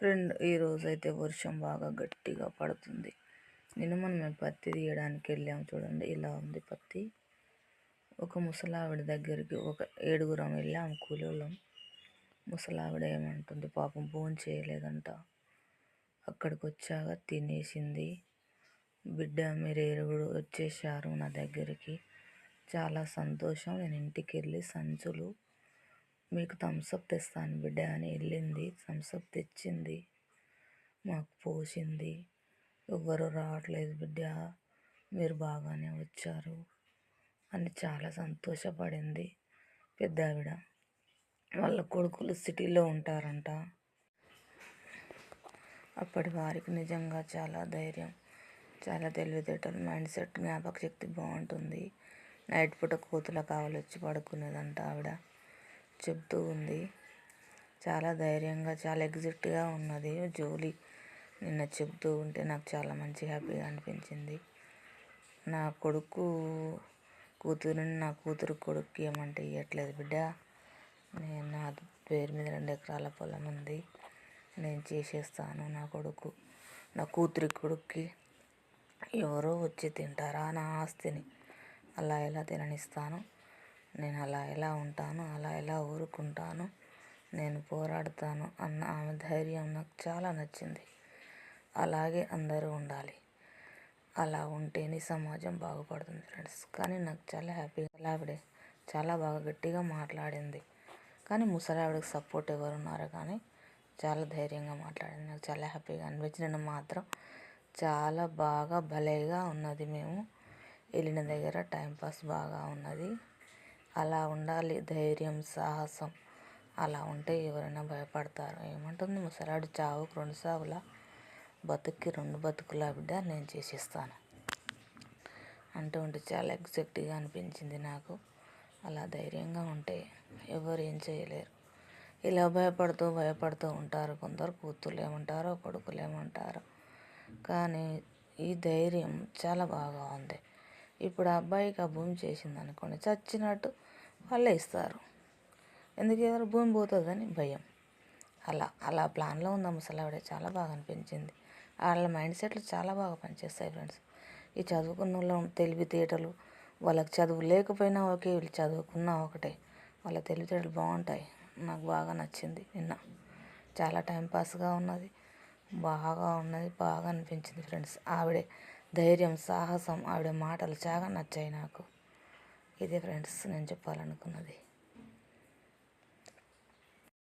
Friend, ఈరోజైతే వర్షం బాగా గట్టిగా పడుతుంది. నిన్న మనం పత్తి తీయడానికి వెళ్ళాము. చూడండి, ఇలా ఉంది పత్తి. ఒక ముసలావిడ దగ్గరికి ఒక 7గురం వెళ్ళాము కూలోళ్ళం. ముసలావిడ ఏమంటుంది, పాపం భోజనం చేయలేదంట. అక్కడికి వచ్చాక తినేసింది. బిడ్డ, మీరు ఏడుగురు వచ్చేసారు నా దగ్గరికి, చాలా సంతోషం. నేను ఇంటికి వెళ్ళి సంచులు మీకు థమ్సప్ తెస్తాను బిడ్డ అని వెళ్ళింది. థమ్సప్ తెచ్చింది, మాకు పోసింది. ఎవ్వరు రావట్లేదు బిడ్డ, మీరు బాగానే వచ్చారు అని చాలా సంతోషపడింది. పెద్ద ఆవిడ వాళ్ళ కొడుకులు సిటీలో ఉంటారంట. అప్పటి వారికి నిజంగా చాలా ధైర్యం, చాలా తెలివితేటలు, మైండ్ సెట్, జ్ఞాపక శక్తి బాగుంటుంది. నైట్ పూట కోతుల కావాలి వచ్చి పడుకునేదంట. ఆవిడ చెప్తూ ఉంది. చాలా ధైర్యంగా, చాలా ఎగ్జిట్గా ఉన్నది జోలి. నిన్న చెప్తూ ఉంటే నాకు చాలా మంచి హ్యాపీగా అనిపించింది. నా కొడుకు కూతురుని నా కూతురు కొడుకు ఏమంటే ఇవ్వట్లేదు బిడ్డ. నేను నా పేరు మీద 2 ఎకరాల పొలం ఉంది, నేను చేసేస్తాను. నా కూతురి కొడుక్కి ఎవరో వచ్చి తింటారా నా ఆస్తిని? అలా ఎలా తిననిస్తాను? నేను అలా ఎలా ఉంటాను? అలా ఎలా ఊరుకుంటాను? నేను పోరాడతాను అన్న ఆమె ధైర్యం నాకు చాలా నచ్చింది. అలాగే అందరూ ఉండాలి. అలా ఉంటేనే సమాజం బాగుపడుతుంది ఫ్రెండ్స్. కానీ నాకు చాలా హ్యాపీగా, ముసలావిడే చాలా బాగా గట్టిగా మాట్లాడింది. కానీ ముసలావిడకి సపోర్ట్ ఎవరు ఉన్నారు, కానీ చాలా ధైర్యంగా మాట్లాడింది. నాకు చాలా హ్యాపీగా అనిపించింది. మాత్రం చాలా బాగా భలేగా ఉన్నది. మేము వెళ్ళిన దగ్గర టైంపాస్ బాగా ఉన్నది. అలా ఉండాలి, ధైర్యం, సాహసం. అలా ఉంటే ఎవరైనా భయపడతారు. ఏమంటుంది ముసలాడు, చావుకు 2 సావుల, బతుక్కి 2 బతుకుల బిడ్డ, నేను చేసేస్తాను అంటూ ఉంటే చాలా ఎగ్జాక్ట్గా అనిపించింది నాకు. అలా ధైర్యంగా ఉంటే ఎవరు ఏం చేయలేరు. ఇలా భయపడుతూ ఉంటారు కొందరు. కూతుర్లు ఏమంటారో, కొడుకులు ఏమంటారో. కానీ ఈ ధైర్యం చాలా బాగా ఉంది. ఇప్పుడు ఆ అబ్బాయికి ఆ భూమి చేసింది అనుకోండి, చచ్చినట్టు వాళ్ళే ఇస్తారు. ఎందుకు ఎవరు భూమి పోతుందని భయం. అలా ప్లాన్లో ఉన్న ముసలావిడ చాలా బాగా అనిపించింది. వాళ్ళ మైండ్ సెట్లు చాలా బాగా పనిచేస్తాయి ఫ్రెండ్స్. ఈ చదువుకున్న వాళ్ళు తెలివితేటలు, వాళ్ళకి చదువు లేకపోయినా ఓకే, వీళ్ళు చదువుకున్నా ఒకటే, వాళ్ళ తెలివితేటలు బాగుంటాయి. నాకు బాగా నచ్చింది. నిన్న చాలా టైంపాస్గా ఉన్నది, బాగా అనిపించింది ఫ్రెండ్స్. ఆవిడే ధైర్యం, సాహసం, ఆవిడ మాటలు చాలా నచ్చాయి నాకు. ఇదే ఫ్రెండ్స్ నేను చెప్పాలనుకున్నది.